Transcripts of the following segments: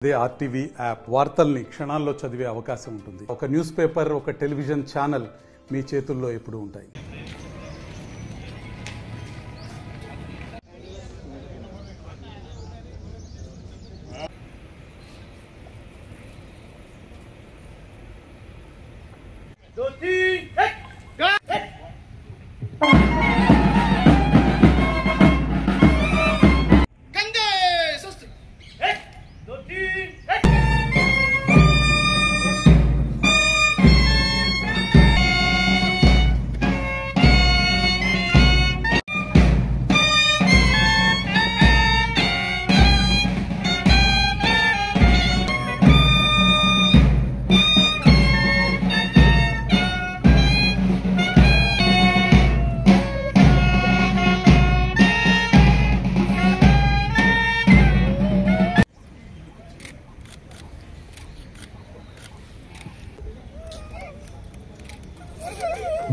అదే RTV app వార్తల్ని క్షణాల్లో చదివే అవకాశం ఉంటుంది. ఒక న్యూస్ పేపర్, ఒక టెలివిజన్ ఛానల్ మీ చేతుల్లో ఎప్పుడూ ఉంటాయి.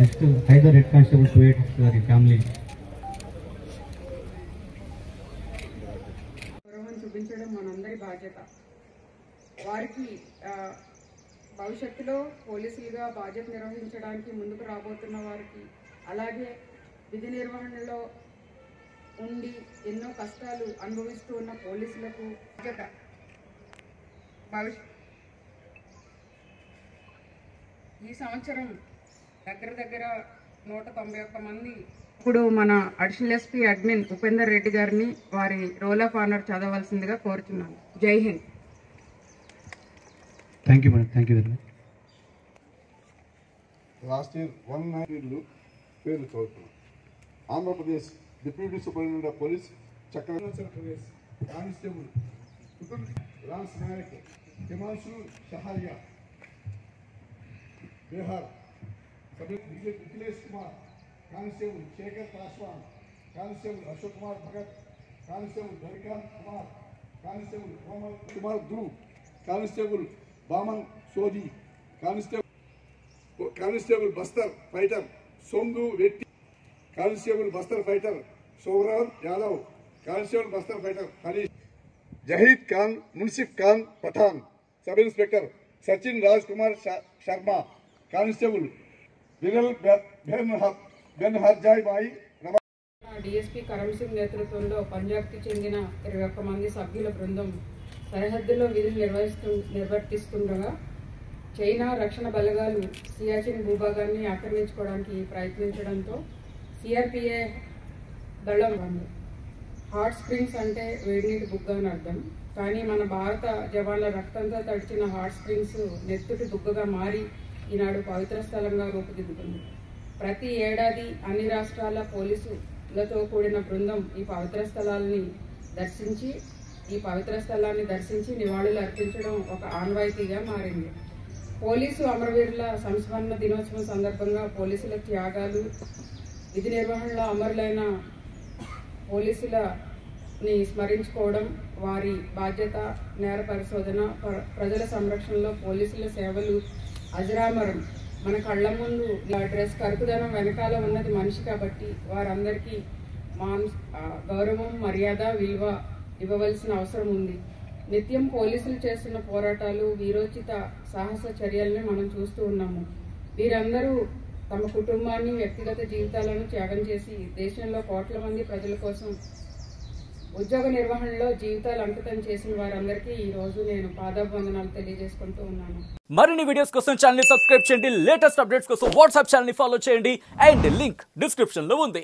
Next, Haider Head Constable to aid the family. గౌరవం చూపించడం మనందరి బాధ్యత. వారికి భవిష్యత్తులో పోలీసులుగా బాధ్యత నిర్వహించడానికి ముందుకు రాబోతున్న వారికి, అలాగే విధి నిర్వహణలో ఉండి ఎన్నో కష్టాలు అనుభవిస్తూ ఉన్న పోలీసులకు బాధ్యత. ఈ సంవత్సరం దగ్గర 191 మంది. ఇప్పుడు మన additional SP admin Upender Reddy గారిని వారి రోల్ ఆఫ్ ఆనర్ చదవలసిందిగా కోరుతున్నాను. జై Hind. Thank you, madam. Thank you very much. Last year 190 పేర్లు చదువుతున్నాం. Andhra Pradesh deputy superintendent of police Arunachal Pradesh constable Rans Nayak, Himanshu Shaharia, Bihar Mithilesh Kumar, constable Shekhar Paswan, constable Ashok Kumar Bhagat, constable Harikant Kumar, constable Komal Kumar Dhruv, constable Baman Sodi, constable Bastar fighter Somdu Reddy, constable Bastar fighter Sourav Yadav, constable Bastar fighter Harish, Zahid Khan, Munsif Khan Pathan, sub inspector Sachin Raj Kumar Sharma, constable Viral Ben Harjai Bai. DSP Karan Singh నేతృత్వంలో పంజాబ్కి చెందిన 21 మంది సభ్యుల బృందం సరిహద్దుల్లో విధులు నిర్వర్తిస్తుండగా చైనా రక్షణ బలగాలు సియాచిన్ భూభాగాన్ని ఆక్రమించుకోవడానికి ప్రయత్నించడంతో సిఆర్పిఏ దళం హాట్ స్ప్రింగ్స్ అంటే వేడినీటి బుగ్గ అని అర్థం. కానీ మన భారత జవాన్ల రక్తంతో తడిచిన హాట్ స్ప్రింగ్స్ నెత్తుటి బుగ్గగా మారి ఈనాడు పవిత్ర స్థలంగా రూపుదిద్దుకుంది. ప్రతి ఏడాది అన్ని రాష్ట్రాల పోలీసులతో కూడిన బృందం ఈ పవిత్ర స్థలాన్ని దర్శించి నివాళులు అర్పించడం ఒక ఆనవాయితీగా మారింది. పోలీసు అమరవీరుల సంస్మరణ దినోత్సవం సందర్భంగా పోలీసుల త్యాగాలు, విధి నిర్వహణలో అమరులైన పోలీసులని స్మరించుకోవడం, వారి బాధ్యత, నేర పరిశోధన, ప్రజల సంరక్షణలో పోలీసుల సేవలు అజరామరం. మన కళ్ళ ముందు డ్రెస్ కరుకుదనం వెనకాల ఉన్నది మనిషి కాబట్టి వారందరికీ గౌరవం, మర్యాద, విలువ ఇవ్వవలసిన అవసరం ఉంది. నిత్యం పోలీసులు చేస్తున్న పోరాటాలు, వీరోచిత సాహస చర్యల్ని మనం చూస్తూ ఉన్నాము. వీరందరూ తమ కుటుంబాన్ని, వ్యక్తిగత జీవితాలను త్యాగం చేసి దేశంలో కోట్ల మంది ప్రజల కోసం ఉద్యోగ నిర్వహణలో జీవితాలు అంకితం చేసిన వారందరికీ ఈ రోజు నేను పాదాభివందనాలు తెలియజేసుకుంటూ ఉన్నాను. మరిన్ని వీడియోస్ కోసం ఛానల్ ని సబ్స్క్రైబ్ చేయండి. లేటెస్ట్ అప్డేట్స్ కోసం వాట్సాప్ ఛానల్ ని ఫాలో చేయండి. అండ్ లింక్ డిస్క్రిప్షన్ లో ఉంది.